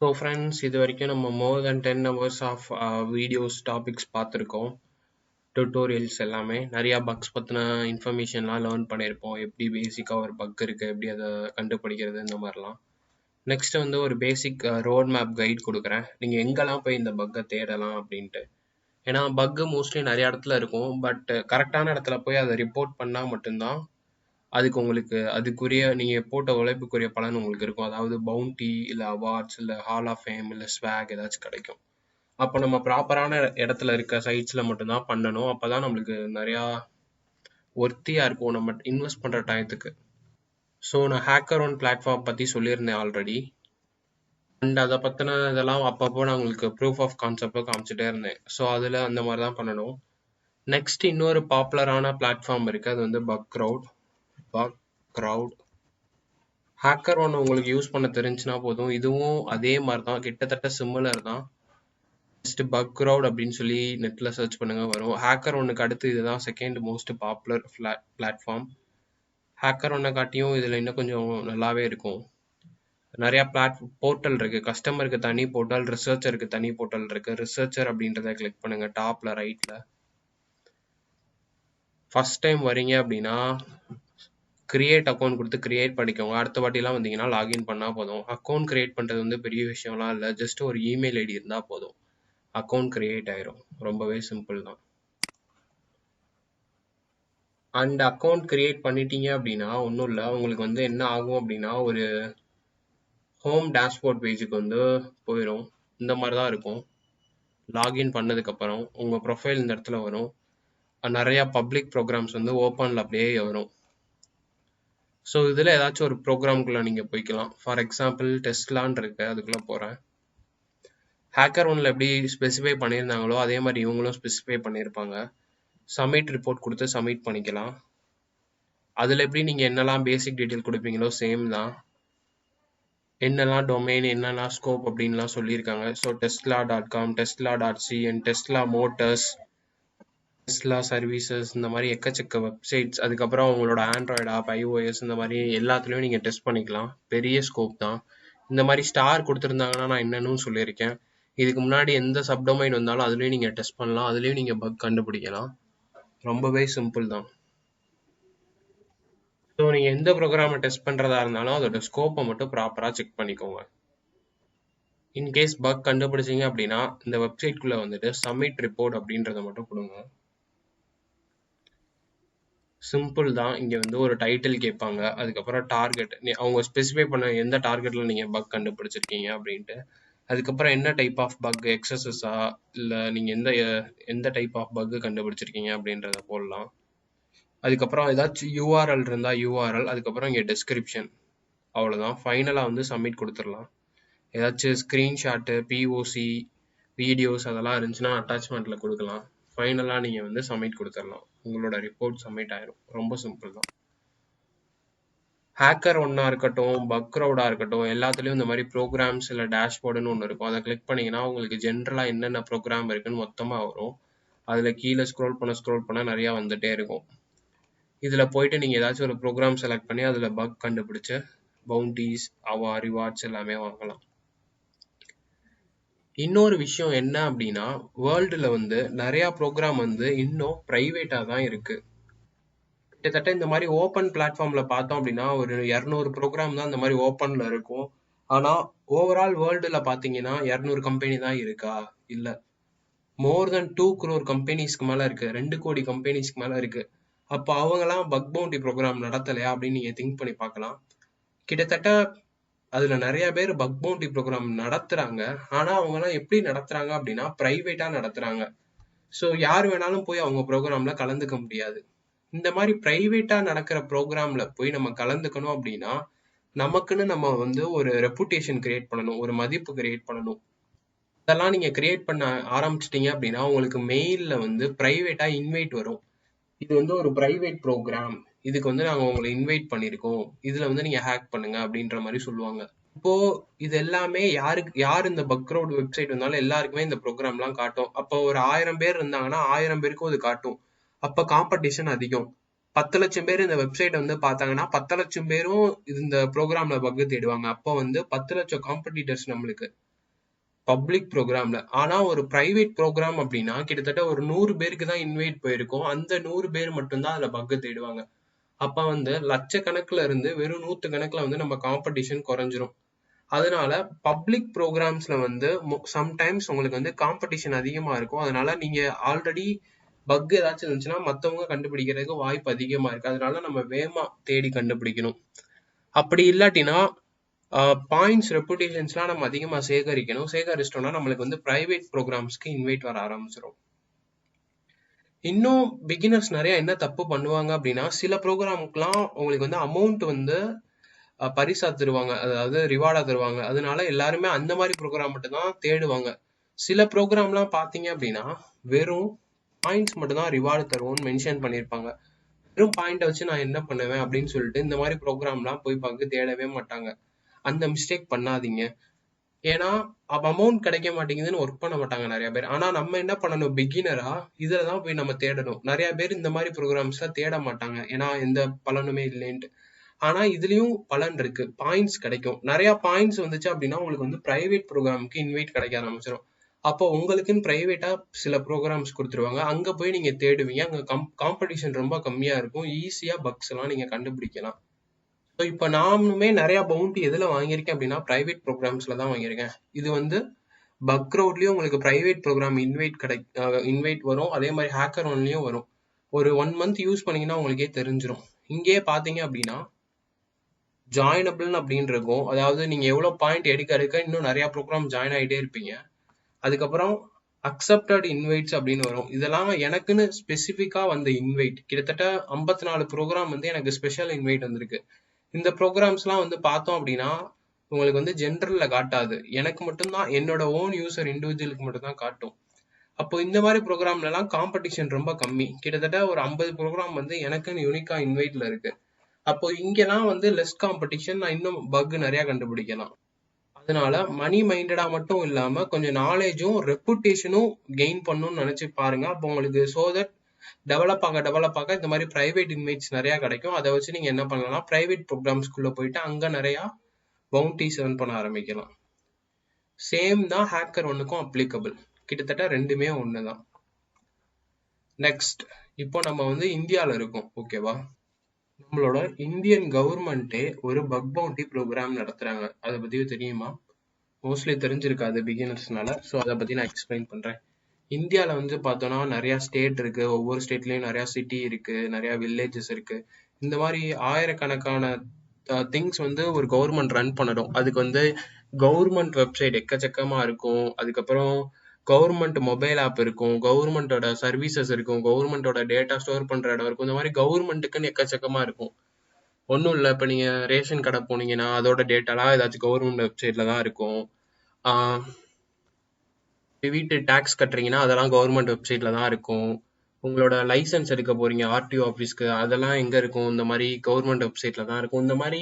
So friends, இது வரைக்கும் நம்ம மோர் தென் 10 ஹவர்ஸ் ஆஃப் வீடியோஸ் டாபிக்ஸ் பார்த்துருக்கோம். டுட்டோரியல்ஸ் எல்லாமே நிறையா பக்ஸ் பற்றின இன்ஃபர்மேஷன்லாம் லேர்ன் பண்ணியிருப்போம். எப்படி பேசிக்காக ஒரு பக் இருக்குது, எப்படி அதை கண்டுபிடிக்கிறது, இந்த மாதிரிலாம். நெக்ஸ்ட் வந்து ஒரு பேசிக் ரோட் மேப் கைட் கொடுக்குறேன். நீங்கள் எங்கெல்லாம் போய் இந்த பக்கை தேடலாம் அப்படின்ட்டு. ஏன்னா பக்கு மோஸ்ட்லி நிறைய இடத்துல இருக்கும். பட் கரெக்டான இடத்துல போய் அதை ரிப்போர்ட் பண்ணால் மட்டும்தான் அதுக்கு உங்களுக்கு அதுக்குரிய நீங்கள் போட்ட உழைப்புக்குரிய பலன் உங்களுக்கு இருக்கும். அதாவது பவுண்டி இல்லை அவார்ட்ஸ் இல்லை ஹால் ஆஃப் ஃபேம் இல்லை ஸ்வாக் ஏதாச்சும் கிடைக்கும். அப்போ நம்ம ப்ராப்பரான இடத்துல இருக்க சைட்ஸில் மட்டும்தான் பண்ணணும். அப்போ தான் நம்மளுக்கு நிறையா ஒர்த்தியாக இருக்கும் நம்ம இன்வெஸ்ட் பண்ணுற டயத்துக்கு. ஸோ நான் ஹேக்கர் ஒன் பிளாட்ஃபார்ம் பற்றி சொல்லியிருந்தேன் ஆல்ரெடி. அண்ட் அதை பற்றின இதெல்லாம் அப்பப்போ நான் உங்களுக்கு ப்ரூஃப் ஆஃப் கான்செப்டை காமிச்சிட்டே இருந்தேன். ஸோ அதில் அந்த மாதிரி தான் பண்ணணும். நெக்ஸ்ட் இன்னொரு பாப்புலரான பிளாட்ஃபார்ம் இருக்குது, அது வந்து பக் க்ரௌட். ஹேக்கர் ஒன்று உங்களுக்கு யூஸ் பண்ண தெரிஞ்சுன்னா போதும். இதுவும் அதே மாதிரி தான், கிட்டத்தட்ட சிமிலர் தான். ஜஸ்ட் பக் க்ரௌட் அப்படின்னு சொல்லி நெட்டில் சர்ச் பண்ணுங்க வரும். ஹேக்கர் ஒன்றுக்கு அடுத்து இதுதான் second most popular platform. Hacker ஒன்றை காட்டியும் இதில் இன்னும் கொஞ்சம் நல்லாவே இருக்கும். நிறையா போர்ட்டல் இருக்குது. கஸ்டமருக்கு தனி போர்ட்டல், ரிசர்ச்சருக்கு தனி போர்ட்டல் இருக்குது. ரிசர்ச்சர் அப்படின்றத கிளிக் பண்ணுங்கள் டாப்பில் ரைட்டில். ஃபஸ்ட் டைம் வரீங்க அப்படின்னா கிரியேட் அக்கௌண்ட் கொடுத்து கிரியேட் பண்ணிக்கோங்க. அடுத்த வாட்டிலாம் வந்தீங்கன்னா லாகின் பண்ணால் போதும். அக்கௌண்ட் கிரியேட் பண்ணுறது வந்து பெரிய விஷயம்லாம் இல்லை. ஜஸ்ட் ஒரு இமெயில் ஐடி இருந்தால் போதும், அக்கௌண்ட் கிரியேட் ஆயிரும். ரொம்பவே சிம்பிள் தான். அண்ட் அக்கௌண்ட் கிரியேட் பண்ணிட்டீங்க அப்படின்னா ஒன்றும் இல்லை, உங்களுக்கு வந்து என்ன ஆகும் அப்படின்னா ஒரு ஹோம் டேஷ்போர்ட் பேஜுக்கு வந்து போயிடும். இந்த மாதிரி தான் இருக்கும். லாகின் பண்ணதுக்கப்புறம் உங்கள் ப்ரொஃபைல் இந்த இடத்துல வரும். நிறையா பப்ளிக் ப்ரோக்ராம்ஸ் வந்து ஓப்பனில் அப்படியே வரும். ஸோ இதில் ஏதாச்சும் ஒரு ப்ரோக்ராம்குள்ளே நீங்கள் போய்க்கலாம். ஃபார் எக்ஸாம்பிள் டெஸ்ட்லான் இருக்கு, அதுக்குள்ளே போகிறேன். ஹேக்கர் ஒன்ல எப்படி ஸ்பெசிஃபை பண்ணியிருந்தாங்களோ அதே மாதிரி இவங்களும் ஸ்பெசிஃபை பண்ணியிருப்பாங்க. சப்மிட் ரிப்போர்ட் கொடுத்து சப்மிட் பண்ணிக்கலாம். அதில் எப்படி நீங்கள் என்னெல்லாம் பேசிக் டீட்டெயில் கொடுப்பீங்களோ சேம் தான். என்னெல்லாம் டொமைன், என்னெல்லாம் ஸ்கோப் அப்படின்லாம் சொல்லியிருக்காங்க. So tesla.com, tesla.cn, Tesla motors, Tesla services, இந்த மாதிரி எக்கச்சக்க வெப்சைட்ஸ். அதுக்கப்புறம் உங்களோட ஆண்ட்ராய்டு ஆப், iOS, இந்த மாதிரி எல்லாத்துலேயும் நீங்கள் டெஸ்ட் பண்ணிக்கலாம். பெரிய ஸ்கோப் தான். இந்த மாதிரி ஸ்டார் கொடுத்துருந்தாங்கன்னா நான் என்னன்னு சொல்லியிருக்கேன். இதுக்கு முன்னாடி எந்த சப்டொமைன் வந்தாலும் அதுலேயும் நீங்கள் டெஸ்ட் பண்ணலாம். அதுலேயும் நீங்கள் பக் கண்டுபிடிக்கலாம். ரொம்பவே சிம்பிள் தான். ஸோ நீங்கள் எந்த ப்ரோக்ராமை டெஸ்ட் பண்ணுறதா இருந்தாலும் அதோட ஸ்கோப்பை மட்டும் ப்ராப்பராக செக் பண்ணிக்கோங்க. இன்கேஸ் பக் கண்டுபிடிச்சிங்க அப்படின்னா இந்த வெப்சைட்குள்ளே வந்துட்டு சப்மிட் ரிப்போர்ட் அப்படின்றத மட்டும் கொடுங்க. சிம்பிள் தான். இங்கே வந்து ஒரு டைட்டில் கேட்பாங்க, அதுக்கப்புறம் டார்கெட், அவங்க ஸ்பெசிஃபை பண்ண எந்த டார்கெட்டில் நீங்கள் பக் கண்டுபிடிச்சிருக்கீங்க அப்படின்ட்டு. அதுக்கப்புறம் என்ன டைப் ஆஃப் பக், எக்ஸஸஸா இல்லை நீங்கள் எந்த டைப் ஆஃப் பக்கு கண்டுபிடிச்சிருக்கீங்க அப்படின்றத போடலாம். அதுக்கப்புறம் ஏதாச்சும் யூஆர்எல் இருந்தால் யூஆர்எல், அதுக்கப்புறம் இங்கே டிஸ்கிரிப்ஷன், அவ்வளோதான். ஃபைனலாக வந்து சப்மிட் கொடுத்துடலாம். ஏதாச்சும் ஸ்க்ரீன்ஷாட்டு, பிஓசி, வீடியோஸ் அதெல்லாம் இருந்துச்சுன்னா அட்டாச்மெண்ட்டில் கொடுக்கலாம். ஃபைனலாக நீங்கள் வந்து சப்மிட் கொடுத்துடலாம். உங்களோட ரிப்போர்ட் சப்மிட் ஆயிரும். ரொம்ப சிம்பிள் தான். ஹேக்கர் ஒன்னா இருக்கட்டும், பக் க்ரௌடாக இருக்கட்டும், எல்லாத்துலேயும் இந்த மாதிரி ப்ரோக்ராம்ஸ் இல்லை டேஷ்போர்டுன்னு ஒன்று இருக்கும். அதை கிளிக் பண்ணிங்கன்னா உங்களுக்கு ஜென்ரலாக என்னென்ன ப்ரோக்ராம் இருக்குன்னு மொத்தமாக வரும். அதில் கீழே ஸ்க்ரோல் பண்ண நிறையா வந்துகிட்டே இருக்கும். இதில் போயிட்டு நீங்கள் ஏதாச்சும் ஒரு ப்ரோக்ராம் செலக்ட் பண்ணி அதில் பக் கண்டுபிடிச்சு பவுண்டீஸ், ரிவார்ட்ஸ் எல்லாமே வாங்கலாம். இன்னொரு விஷயம் என்ன அப்படின்னா, வேர்ல்டில் வந்து நிறையா ப்ரோக்ராம் வந்து இன்னும் ப்ரைவேட்டாக தான் இருக்குது. கிட்டத்தட்ட இந்த மாதிரி ஓப்பன் பிளாட்ஃபார்மில் பார்த்தோம் அப்படின்னா ஒரு 200 ப்ரோக்ராம் தான் இந்த மாதிரி ஓப்பனில் இருக்கும். ஆனால் ஓவரால் வேர்ல்டில் பார்த்தீங்கன்னா 200 கம்பெனி தான் இருக்கா? இல்லை, மோர் தென் 2 crore கம்பெனிஸ்க்கு மேலே இருக்குது. 2 கோடி கம்பெனிஸ்க்கு மேலே இருக்குது. அப்போ அவங்களாம் பக் பவுண்டி ப்ரோக்ராம் நடத்தலையா அப்படின்னு நீங்கள் திங்க் பண்ணி பார்க்கலாம். கிட்டத்தட்ட அதில் நிறைய பேர் பக் பவுண்டி ப்ரோக்ராம் நடத்துகிறாங்க. ஆனால் அவங்கலாம் எப்படி நடத்துகிறாங்க அப்படின்னா ப்ரைவேட்டாக நடத்துகிறாங்க. ஸோ யார் வேணாலும் போய் அவங்க ப்ரோக்ராமில் கலந்துக்க முடியாது. இந்த மாதிரி ப்ரைவேட்டாக நடக்கிற ப்ரோக்ராமில் போய் நம்ம கலந்துக்கணும் அப்படின்னா நமக்குன்னு நம்ம வந்து ஒரு ரெப்புடேஷன் கிரியேட் பண்ணணும், ஒரு மதிப்பு கிரியேட் பண்ணணும். இதெல்லாம் நீங்கள் கிரியேட் பண்ண ஆரம்பிச்சிட்டிங்க அப்படின்னா உங்களுக்கு மெயிலில் வந்து ப்ரைவேட்டாக இன்வைட் வரும். இது வந்து ஒரு ப்ரைவேட் ப்ரோக்ராம், இதுக்கு வந்து நாங்கள் உங்களை இன்வைட் பண்ணியிருக்கோம், இதில் வந்து நீங்கள் ஹேக் பண்ணுங்க அப்படின்ற மாதிரி சொல்லுவாங்க. இப்போ இது எல்லாமே யார் இந்த பக் க்ரௌட் வெப்சைட் வந்தாலும் எல்லாருக்குமே இந்த ப்ரோக்ராம்லாம் காட்டும். அப்போ ஒரு 1000 பேர் இருந்தாங்கன்னா 1000 பேருக்கும் அது காட்டும். அப்போ காம்படிஷன் அதிகம். 10 லட்சம் பேர் இந்த வெப்சைட் வந்து பார்த்தாங்கன்னா 10 லட்சம் பேரும் இந்த ப்ரோக்ராம்ல பக் தேடுவாங்க. அப்போ வந்து 10 லட்சம் காம்படிட்டர்ஸ் நம்மளுக்கு. பப்ளிக் ப்ரோக்ராம்ல. ஆனா ஒரு பிரைவேட் ப்ரோக்ராம் அப்படின்னா கிட்டத்தட்ட ஒரு 100 பேருக்கு தான் இன்வைட் போயிருக்கும். அந்த 100 பேர் மட்டும்தான் அதுல பக் தேடுவாங்க. அப்ப வந்து லட்சக்கணக்குல இருந்து வெறும் 100 கணக்குல வந்து நம்ம காம்படிஷன் குறைஞ்சிரும். அதனால பப்ளிக் ப்ரோக்ராம்ஸ்ல வந்து சம்டைம்ஸ் உங்களுக்கு வந்து காம்படிஷன் அதிகமா இருக்கும். அதனால நீங்க ஆல்ரெடி பக் ஏதாச்சும் இருந்துச்சுன்னா மத்தவங்க கண்டுபிடிக்கிறதுக்கு வாய்ப்பு அதிகமா இருக்கு. அதனால நம்ம வேகமா தேடி கண்டுபிடிக்கணும். அப்படி இல்லாட்டினா பாயிண்ட்ஸ் ரெப்புடேஷன்ஸ்லாம் நம்ம அதிகமா சேகரிக்கணும். சேகரிச்சிட்டோம்னா நம்மளுக்கு வந்து பிரைவேட் ப்ரோக்ராம்ஸ்க்கு இன்வைட் வர ஆரம்பிச்சிடும். இன்னும் பிகினர்ஸ் நிறைய என்ன தப்பு பண்ணுவாங்க அப்படின்னா, சில ப்ரோக்ராமுக்குலாம் உங்களுக்கு வந்து அமௌண்ட் வந்து பரிசா தருவாங்க, அதாவது ரிவார்டா தருவாங்க. அதனால எல்லாருமே அந்த மாதிரி ப்ரோக்ராம் மட்டும் தான் தேடுவாங்க. சில ப்ரோக்ராம்லாம் பார்த்தீங்க அப்படின்னா வெறும் பாயிண்ட்ஸ் மட்டும் தான் ரிவார்டு தருவோம்னு மென்ஷன் பண்ணியிருப்பாங்க. வெறும் பாயிண்ட்டை வச்சு நான் என்ன பண்ணுவேன் அப்படின்னு சொல்லிட்டு இந்த மாதிரி ப்ரோக்ராம்லாம் போய் பார்க்க தேடவே மாட்டாங்க. அந்த மிஸ்டேக் பண்ணாதீங்க. ஏன்னா அப்ப அமௌண்ட் கிடைக்க மாட்டேங்குதுன்னு ஒர்க் பண்ண மாட்டாங்க நிறைய பேர். ஆனா நம்ம என்ன பண்ணணும், பிகினரா இதுலதான் போய் நம்ம தேடணும். நிறைய பேர் இந்த மாதிரி ப்ரோக்ராம்ஸ்ல தேட மாட்டாங்க, ஏன்னா எந்த பலனுமே இல்லைன்ட்டு. ஆனா இதுலயும் பலன் இருக்கு, பாயிண்ட்ஸ் கிடைக்கும். நிறைய பாயிண்ட்ஸ் வந்துச்சு அப்படின்னா உங்களுக்கு வந்து பிரைவேட் ப்ரோக்ராமுக்கு இன்வைட் கிடைக்க ஆரம்பிச்சிடும். அப்போ உங்களுக்குன்னு பிரைவேட்டா சில ப்ரோக்ராம்ஸ் கொடுத்துருவாங்க, அங்க போய் நீங்க தேடுவீங்க. அங்க காம்படிஷன் ரொம்ப கம்மியா இருக்கும், ஈஸியா பக்ஸ் எல்லாம் நீங்க கண்டுபிடிக்கலாம். ஸோ இப்போ நானுமே நிறைய பவுண்டி எதுல வாங்கியிருக்கேன் அப்படின்னா பிரைவேட் ப்ரோக்ராம்ஸ்ல தான் வாங்கியிருக்கேன். இது வந்து பக் க்ரௌட்லயும் உங்களுக்கு பிரைவேட் ப்ரோக்ராம் இன்வைட் வரும், அதே மாதிரி ஹேக்கர் ஒன்லயும் வரும். ஒரு 1 month யூஸ் பண்ணீங்கன்னா உங்களுக்கே தெரிஞ்சிடும். இங்கேயே பாத்தீங்க அப்படின்னா ஜாயினபிள் அப்படின்னு இருக்கும். அதாவது நீங்க எவ்வளவு பாயிண்ட் எடுக்க இன்னும் நிறைய ப்ரோக்ராம் ஜாயின் ஆகிட்டே இருப்பீங்க. அதுக்கப்புறம் அக்செப்டட் இன்வைட்ஸ் அப்படின்னு வரும். இதெல்லாம் எனக்குன்னு ஸ்பெசிஃபிக்கா வந்த இன்வைட். கிட்டத்தட்ட 54 ப்ரோக்ராம் வந்து எனக்கு ஸ்பெஷல் இன்வைட் வந்திருக்கு. இந்த ப்ரோக்ராம்ஸ்லாம் வந்து பார்த்தோம் அப்படின்னா உங்களுக்கு வந்து ஜென்ரல்ல காட்டாது, எனக்கு மட்டும்தான், என்னோட ஓன் யூசர் இண்டிவிஜுவலுக்கு மட்டும்தான் காட்டும். அப்போ இந்த மாதிரி ப்ரோக்ராம்ல எல்லாம் காம்படிஷன் ரொம்ப கம்மி. கிட்டத்தட்ட ஒரு 50 ப்ரோக்ராம் வந்து எனக்குன்னு யூனிக்கா இன்வைட்ல இருக்கு. அப்போ இங்கெல்லாம் வந்து லெஸ் காம்படிஷன், நான் இன்னும் பக் நிறைய கண்டுபிடிக்கலாம். அதனால மணி மைண்டடா மட்டும் இல்லாம கொஞ்சம் நாலேஜும் ரெப்புடேஷனும் கெயின் பண்ணணும்னு நினைச்சு பாருங்க. அப்போ உங்களுக்கு சோ தட் டெவலப் ஆக இந்த மாதிரி பிரைவேட் இன்வைட்ஸ் நிறைய கிடைக்கும். அதை வச்சு நீங்க என்ன பண்ணலாம், பிரைவேட் ப்ரோக்ராம்ஸ்குள்ள போயிட்டு அங்க நிறைய பவுண்டிஸ் earn பண்ண ஆரம்பிக்கலாம். சேம் தான் ஹேக்கர் ஒன்னுக்கும் அப்ளிகபிள், கிட்டத்தட்ட ரெண்டுமே ஒண்ணுதான். நெக்ஸ்ட், இப்போ நம்ம வந்து இந்தியால இருக்கோம், ஓகேவா? நம்மளோட இந்தியன் கவர்மெண்டே ஒரு பக் பவுண்டி ப்ரோக்ராம் நடத்துறாங்க. அதை பத்தி தெரியுமா? மோஸ்ட்லி தெரிஞ்சிருக்காது பிகினர்ஸ்னால, ஸோ அதை பத்தி நான் எக்ஸ்பிளைன் பண்றேன். இந்தியால வந்து பார்த்தோம்னா நிறைய ஸ்டேட் இருக்கு, ஒவ்வொரு ஸ்டேட்லயும் நிறைய சிட்டி இருக்கு, நிறைய வில்லேஜஸ் இருக்கு. இந்த மாதிரி ஆயிரக்கணக்கான திங்ஸ் வந்து ஒரு கவர்மெண்ட் ரன் பண்ணணும். அதுக்கு வந்து கவர்மெண்ட் வெப்சைட் எக்கச்சக்கமா இருக்கும், அதுக்கப்புறம் கவர்மெண்ட் மொபைல் ஆப் இருக்கும், கவர்மெண்டோட சர்வீசஸ் இருக்கும், கவர்மெண்டோட டேட்டா ஸ்டோர் பண்ற இடம் இருக்கும். இந்த மாதிரி கவர்மெண்ட்டுக்குன்னு எக்கச்சக்கமா இருக்கும். ஒன்றும் இல்லை, இப்போ நீங்க ரேஷன் கடை போனீங்கன்னா அதோட டேட்டாலாம் ஏதாச்சும் கவர்மெண்ட் வெப்சைட்ல தான் இருக்கும். வீட்டு டேக்ஸ் கட்டுறீங்கன்னா அதெல்லாம் கவர்மெண்ட் வெப்சைட்ல தான் இருக்கும். உங்களோட லைசன்ஸ் எடுக்க போறீங்க ஆர்டிஓ ஆஃபீஸ்க்கு, அதெல்லாம் எங்க இருக்கும், இந்த மாதிரி கவர்மெண்ட் வெப்சைட்ல தான் இருக்கும். இந்த மாதிரி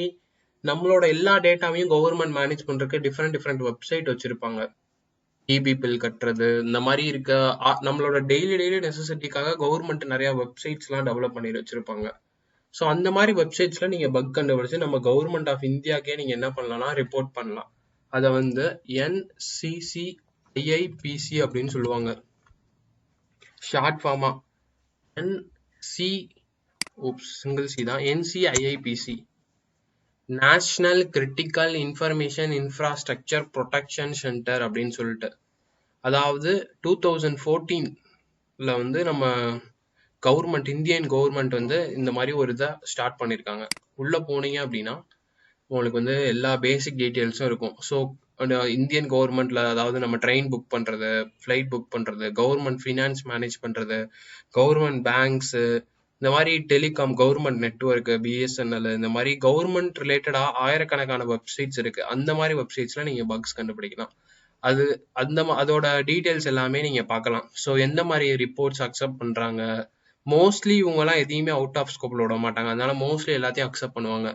நம்மளோட எல்லா டேட்டாவையும் கவர்மெண்ட் மேனேஜ் பண்றதுக்கு டிஃப்ரெண்ட் வெப்சைட் வச்சிருப்பாங்க. இபி பில் கட்டுறது, இந்த மாதிரி இருக்க நம்மளோட டெய்லி நெசசிட்டிக்காக கவர்மெண்ட் நிறைய வெப்சைட்ஸ் எல்லாம் டெவலப் பண்ணி வச்சிருப்பாங்க. ஸோ அந்த மாதிரி வெப்சைட்ஸ்ல நீங்க பக் கண்டுபிடிச்சு நம்ம கவர்மெண்ட் ஆஃப் இந்தியாக்கே நீங்க என்ன பண்ணலாம்னா ரிப்போர்ட் பண்ணலாம். அதை வந்து NCCIIPC அப்படின்னு சொல்லுவாங்க, ஷார்ட் ஃபார்மா. சிங்கிள் சி தான், NCIIPC, national critical information infrastructure protection centre அப்படின்னு சொல்லிட்டு. அதாவது 2014ல வந்து நம்ம கவர்மெண்ட், இந்தியன் கவர்மெண்ட் வந்து இந்த மாதிரி ஒரு இதை ஸ்டார்ட் பண்ணியிருக்காங்க. உள்ள போனீங்க அப்படின்னா உங்களுக்கு வந்து எல்லா பேசிக் டீட்டெயில்ஸும் இருக்கும். ஸோ இந்தியன் கவர்மெண்ட்ல, அதாவது நம்ம ட்ரெயின் புக் பண்றது, ஃப்ளைட் புக் பண்றது, கவர்மெண்ட் ஃபினான்ஸ் மேனேஜ் பண்றது, கவர்மெண்ட் பேங்க்ஸ், இந்த மாதிரி டெலிகாம், கவர்மெண்ட் நெட்ஒர்க், BSNL, இந்த மாதிரி கவர்மெண்ட் ரிலேட்டடா ஆயிரக்கணக்கான வெப்சைட்ஸ் இருக்கு. அந்த மாதிரி வெப்சைட்ஸ்ல நீங்க பக்ஸ் கண்டுபிடிக்கலாம். அதோட டீட்டெயில்ஸ் எல்லாமே நீங்க பார்க்கலாம். ஸோ எந்த மாதிரி ரிப்போர்ட்ஸ் அக்செப்ட் பண்றாங்க, மோஸ்ட்லி இவங்க எல்லாம் எதையுமே அவுட் ஆஃப் ஸ்கோப்ல விட மாட்டாங்க, அதனால மோஸ்ட்லி எல்லாத்தையும் அக்செப்ட் பண்ணுவாங்க.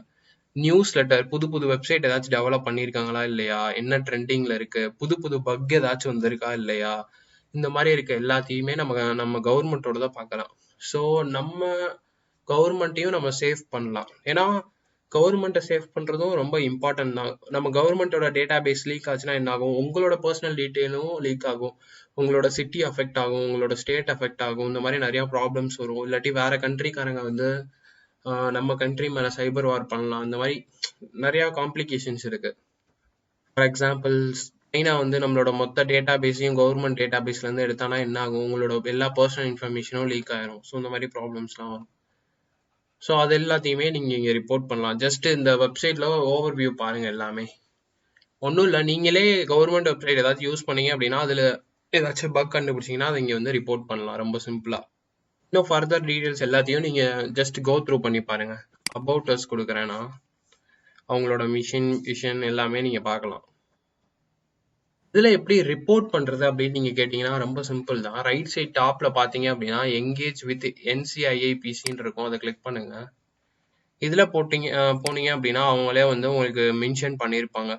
நியூஸ் லெட்டர், புது வெப்சைட் ஏதாச்சும் டெவலப் பண்ணியிருக்காங்களா இல்லையா, என்ன ட்ரெண்டிங்ல இருக்கு, புது பக் ஏதாச்சும் வந்திருக்கா இல்லையா, இந்த மாதிரி இருக்க எல்லாத்தையுமே நம்ம கவர்மெண்டோட தான் பார்க்கலாம். ஸோ நம்ம கவர்மெண்ட்டையும் நம்ம சேவ் பண்ணலாம். ஏன்னா கவர்மெண்ட்டை சேவ் பண்ணுறதும் ரொம்ப இம்பார்ட்டன்ட் தான். நம்ம கவர்மெண்ட்டோட டேட்டா பேஸ் லீக் ஆச்சுன்னா என்ன ஆகும்? உங்களோட பர்சனல் டீட்டெயிலும் லீக் ஆகும், உங்களோட சிட்டி அஃபெக்ட் ஆகும், உங்களோட ஸ்டேட் அஃபெக்ட் ஆகும். இந்த மாதிரி நிறைய ப்ராப்ளம்ஸ் வரும். இல்லாட்டி வேற கண்ட்ரிக்காரங்க வந்து நம்ம கண்ட்ரி மேலே சைபர் வார் பண்ணலாம். இந்த மாதிரி நிறையா காம்ப்ளிகேஷன்ஸ் இருக்கு. ஃபார் எக்ஸாம்பிள், சைனா வந்து நம்மளோட மொத்த டேட்டா பேஸையும் கவர்மெண்ட் டேட்டா பேஸ்லேருந்து எடுத்தானா என்ன ஆகும்? உங்களோட எல்லா பர்சனல் இன்ஃபர்மேஷனும் லீக் ஆயிரும். ஸோ இந்த மாதிரி ப்ராப்ளம்ஸ்லாம் வரும். ஸோ அது எல்லாத்தையுமே நீங்கள் இங்கே ரிப்போர்ட் பண்ணலாம். ஜஸ்ட் இந்த வெப்சைட்டில் ஓவர் வியூ பாருங்கள். எல்லாமே ஒன்றும் இல்லை. நீங்களே கவர்மெண்ட் வெப்சைட் ஏதாச்சும் யூஸ் பண்ணீங்க அப்படின்னா அதில் ஏதாச்சும் பக் கண்டுபிடிச்சிங்கன்னா அதை இங்கே வந்து ரிப்போர்ட் பண்ணலாம் ரொம்ப சிம்பிளாக. இன்னும் ஃபர்தர் டீட்டெயில்ஸ் எல்லாத்தையும் நீங்கள் ஜஸ்ட் கோ த்ரூ பண்ணி பாருங்கள். அபவுட் அஸ் கொடுக்குறேன்னா அவங்களோட விஷன் எல்லாமே நீங்கள் பார்க்கலாம். இதில் எப்படி ரிப்போர்ட் பண்ணுறது அப்படின்னு நீங்கள் கேட்டிங்கன்னா ரொம்ப சிம்பிள் தான். ரைட் சைட் டாப்பில் பார்த்தீங்க அப்படின்னா என்கேஜ் வித் NCIIPCன்னு இருக்கும். அதை கிளிக் பண்ணுங்கள். இதில் போனீங்க அப்படின்னா அவங்களே வந்து உங்களுக்கு மென்ஷன் பண்ணியிருப்பாங்க.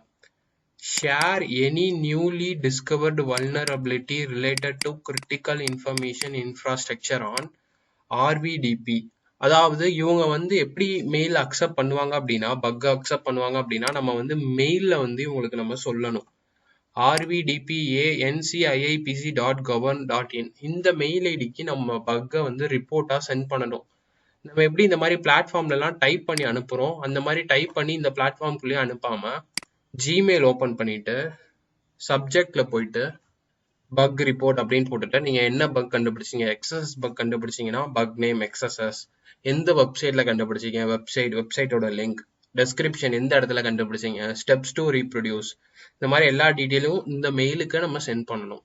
Share any newly discovered vulnerability related to critical information infrastructure on RVDP. அதாவது இவங்க வந்து எப்படி மெயில் அக்செப்ட் பண்ணுவாங்க அப்படின்னா, பக் அக்செப்ட் பண்ணுவாங்க அப்படின்னா நம்ம வந்து மெயிலில் வந்து இவங்களுக்கு நம்ம சொல்லணும். rvdpa@nciipc.govern.in இந்த மெயில் ஐடிக்கு நம்ம பக்கை வந்து ரிப்போர்ட்டாக சென்ட் பண்ணணும். நம்ம எப்படி இந்த மாதிரி பிளாட்ஃபார்ம்லலாம் டைப் பண்ணி அனுப்புகிறோம், அந்த மாதிரி டைப் பண்ணி இந்த பிளாட்ஃபார்ம்குள்ளேயே அனுப்பாமல் ஜிமெயில் ஓப்பன் பண்ணிவிட்டு சப்ஜெக்டில் போயிட்டு பக் ரிப்போர்ட் அப்படின்னு போட்டுட்டு நீங்கள் என்ன பக் கண்டுபிடிச்சிங்க, XSS பக் கண்டுபிடிச்சிங்கன்னா பக் நேம் XSS, எந்த வெப்சைட்டில் கண்டுபிடிச்சிங்க, வெப்சைட்டோட லிங்க், டெஸ்கிரிப்ஷன் எந்த இடத்துல கண்டுபிடிச்சிங்க, ஸ்டெப்ஸ் டு ரீப்ரொடியூஸ், இந்த மாதிரி எல்லா டீட்டெயிலும் இந்த மெயிலுக்கு நம்ம சென்ட் பண்ணணும்.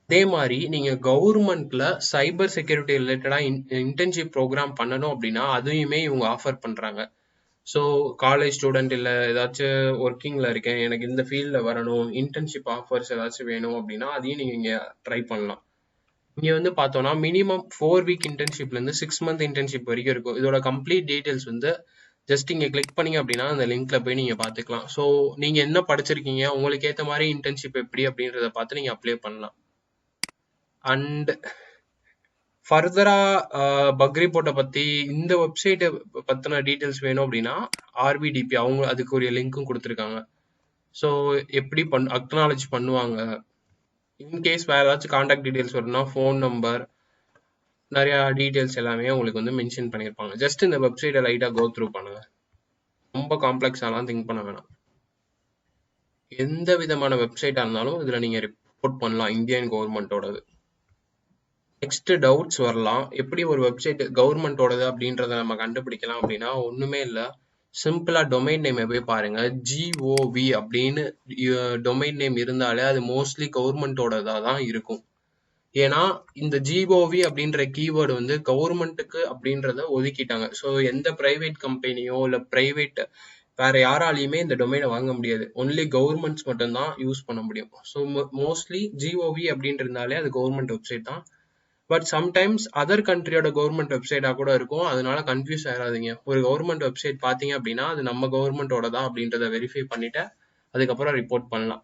அதே மாதிரி நீங்கள் கவர்மெண்ட்டில் சைபர் செக்யூரிட்டி ரிலேட்டடாக இன்டர்ன்ஷிப் ப்ரோக்ராம் பண்ணணும் அப்படின்னா அதையுமே இவங்க ஆஃபர் பண்ணுறாங்க. ஸோ காலேஜ் ஸ்டூடெண்ட் இல்லை ஏதாச்சும் ஒர்க்கிங்கில் இருக்கேன், எனக்கு இந்த ஃபீல்டில் வரணும், இன்டர்ன்ஷிப் ஆஃபர்ஸ் ஏதாச்சும் வேணும் அப்படின்னா அதையும் நீங்கள் இங்கே ட்ரை பண்ணலாம். இங்கே வந்து பார்த்தோன்னா மினிமம் 4 வீக் இன்டர்ன்ஷிப்லேருந்து 6 மந்த் இன்டர்ன்ஷிப் வரைக்கும் இருக்கும். இதோட கம்ப்ளீட் டீட்டெயில்ஸ் வந்து ஜஸ்ட் இங்கே கிளிக் பண்ணிங்க அப்படின்னா அந்த லிங்க்ல போய் நீங்கள் பார்த்துக்கலாம். ஸோ நீங்கள் என்ன படிச்சிருக்கீங்க, உங்களுக்கு ஏற்ற மாதிரி இன்டர்ன்ஷிப் எப்படி அப்படின்றத பார்த்து நீங்கள் அப்ளை பண்ணலாம். அண்ட் ஃபர்தராக பக் ரிப்போர்ட்டை பற்றி இந்த வெப்சைட்டை பற்றின டீட்டெயில்ஸ் வேணும் அப்படின்னா RVDP அவங்க அதுக்குரிய லிங்க்கும் கொடுத்துருக்காங்க. ஸோ எப்படி அக்னாலஜ் பண்ணுவாங்க, இன்கேஸ் வேறு ஏதாச்சும் கான்டாக்ட் டீட்டெயில்ஸ் வரும்னா ஃபோன் நம்பர், நிறையா டீட்டெயில்ஸ் எல்லாமே உங்களுக்கு வந்து மென்ஷன் பண்ணியிருப்பாங்க. ஜஸ்ட் இந்த வெப்சைட்டை லைட்டாக கோ த்ரூ பண்ணுங்க. ரொம்ப காம்ப்ளெக்ஸாலாம் திங்க் பண்ண வேணாம். எந்த விதமான வெப்சைட்டாக இருந்தாலும் இதில் நீங்கள் ரிப்போர்ட் பண்ணலாம், இந்தியன் கவர்மெண்ட்டோடது. நெக்ஸ்ட் டவுட்ஸ் வரலாம், எப்படி ஒரு வெப்சைட் கவர்மெண்ட்டோடது அப்படின்றத நம்ம கண்டுபிடிக்கலாம் அப்படின்னா ஒன்றுமே இல்லை. சிம்பிளாக டொமைன் நேம் போய் பாருங்க. GOV அப்படின்னு டொமைன் நேம் இருந்தாலே அது மோஸ்ட்லி கவர்மெண்ட்டோடதாக தான் இருக்கும். ஏன்னா இந்த GOV அப்படின்ற கீவேர்டு வந்து கவர்மெண்ட்டுக்கு அப்படின்றத ஒதுக்கிட்டாங்க. ஸோ எந்த ப்ரைவேட் கம்பெனியோ இல்லை ப்ரைவேட் வேற யாராலையுமே இந்த டொமைனை வாங்க முடியாது. ஒன்லி கவர்மெண்ட்ஸ் மட்டும்தான் யூஸ் பண்ண முடியும். ஸோ மோஸ்ட்லி GOV அப்படின்னு இருந்தாலே அது கவர்மெண்ட் வெப்சைட் தான். பட் சம்டைம்ஸ் அதர் கண்ட்ரியோட கவர்மெண்ட் வெப்சைட்டாக கூட இருக்கும். அதனால கன்ஃபியூஸ் ஆகாதீங்க. ஒரு கவர்மெண்ட் வெப்சைட் பார்த்தீங்க அப்படின்னா அது நம்ம கவர்மெண்ட்டோட தான் அப்படின்றத வெரிஃபை பண்ணிட்டு அதுக்கப்புறம் ரிப்போர்ட் பண்ணலாம்.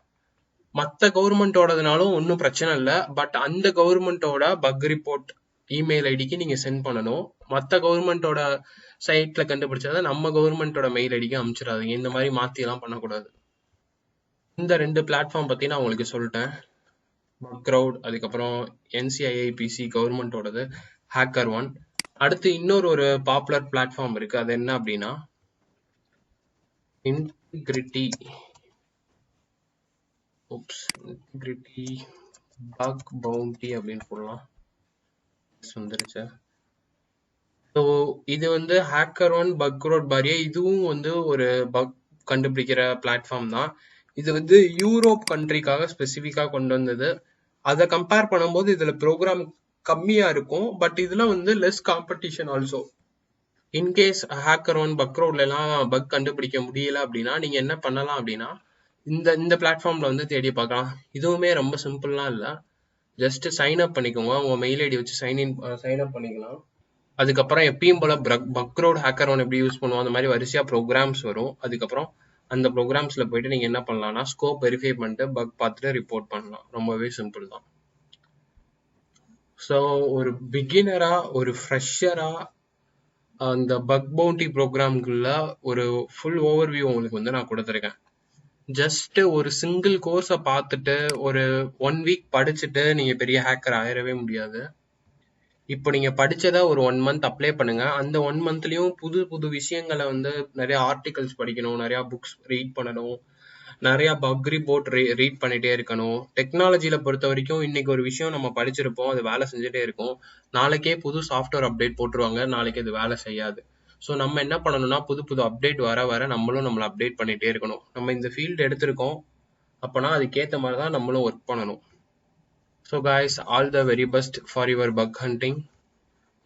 மற்ற கவர்மெண்ட்டோடதுனாலும் ஒன்றும் பிரச்சனை இல்லை. பட் அந்த கவர்மெண்ட்டோட பக் ரிப்போர்ட் இமெயில் ஐடிக்கு நீங்கள் சென்ட் பண்ணணும். மற்ற கவர்மெண்ட்டோட சைட்டில் கண்டுபிடிச்சதை நம்ம கவர்மெண்ட்டோட மெயில் ஐடிக்கு அனுப்பிச்சிடாதீங்க. இந்த மாதிரி மாற்றிலாம் பண்ணக்கூடாது. இந்த 2 பிளாட்ஃபார்ம் பற்றி நான் உங்களுக்கு சொல்லிட்டேன். பக்ரவுட், அதுக்கப்புறம் NCIIPC கவர்மெண்ட்டோடது, HackerOne. அடுத்து இன்னொரு பாப்புலர் பிளாட்ஃபார்ம் இருக்கு. அது என்ன அப்படின்னா இன்டிகிரிட்டி பக் பவுண்டி அப்படின்னு போடலாம். வந்துருச்சு. ஸோ இது வந்து HackerOne, பக்ரவுட் மாதிரியே இதுவும் வந்து ஒரு பக் கண்டுபிடிக்கிற பிளாட்ஃபார்ம் தான். இது வந்து யூரோப் கண்ட்ரிக்காக ஸ்பெசிஃபிக்காக கொண்டு வந்தது. அதை கம்பேர் பண்ணும்போது இதில் ப்ரோக்ராம் கம்மியாக இருக்கும். பட் இதில் வந்து less competition also. In case HackerOne, பக்ரவுட்லாம் பக் கண்டுபிடிக்க முடியல அப்படின்னா நீங்கள் என்ன பண்ணலாம் அப்படின்னா இந்த பிளாட்ஃபார்மில் வந்து தேடி பார்க்கலாம். இதுவுமே ரொம்ப சிம்பிள்லாம் இல்லை. ஜஸ்ட் சைன் அப் பண்ணிக்கோங்க. உங்கள் மெயில் ஐடி வச்சு சைன் அப் பண்ணிக்கலாம். அதுக்கப்புறம் எப்பயும் போல் பக்ரவுட், HackerOne எப்படி யூஸ் பண்ணுவோம் அந்த மாதிரி வரிசையாக ப்ரோக்ராம்ஸ் வரும். அதுக்கப்புறம் அந்த ப்ரோக்ராம்ஸில் போயிட்டு நீங்கள் என்ன பண்ணலாம்னா ஸ்கோப் வெரிஃபை பண்ணிட்டு பக் பார்த்துட்டு ரிப்போர்ட் பண்ணலாம். ரொம்பவே சிம்பிள் தான். ஸோ ஒரு பிகினராக, ஒரு ஃப்ரெஷராக அந்த பக் பவுண்டி ப்ரோக்ராம்குள்ள ஒரு ஃபுல் ஓவர்வியூ உங்களுக்கு வந்து நான் கொடுத்துருக்கேன். ஜஸ்ட் ஒரு சிங்கிள் கோர்ஸை பார்த்துட்டு ஒரு 1 வீக் படிச்சுட்டு நீங்க பெரிய ஹேக்கர் ஆயிடவே முடியாது. இப்போ நீங்க படிச்சதை ஒரு 1 மந்த் அப்ளை பண்ணுங்க. அந்த 1 மந்த்லயும் புது புது விஷயங்களை வந்து நிறைய ஆர்டிகல்ஸ் படிக்கணும், நிறைய புக்ஸ் ரீட் பண்ணணும், நிறைய பக் ரிப்போர்ட் ரீட் பண்ணிட்டே இருக்கணும். டெக்னாலஜியில பொறுத்த வரைக்கும் இன்னைக்கு ஒரு விஷயம் நம்ம படிச்சிருப்போம், அது வேலை செஞ்சுட்டே இருக்கும். நாளைக்கே புது சாஃப்ட்வேர் அப்டேட் போட்டுருவாங்க, நாளைக்கு அது வேலை செய்யாது. ஸோ நம்ம என்ன பண்ணணும்னா புது புது அப்டேட் வர வர நம்மளும் நம்மளை அப்டேட் பண்ணிட்டே இருக்கணும். நம்ம இந்த ஃபீல்டு எடுத்திருக்கோம் அப்போனா அதுக்கேற்ற மாதிரி தான் நம்மளும் ஒர்க் பண்ணணும். So guys, all the very best for your buck hunting.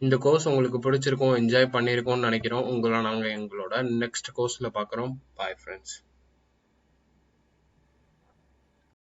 இந்த கோர்ஸ் உங்களுக்கு பிடிச்சிருக்கும், என்ஜாய் பண்ணியிருக்கோம்னு நினைக்கிறோம். உங்களை நாங்கள் எங்களோட நெக்ஸ்ட் கோர்ஸில் பார்க்குறோம். Bye friends.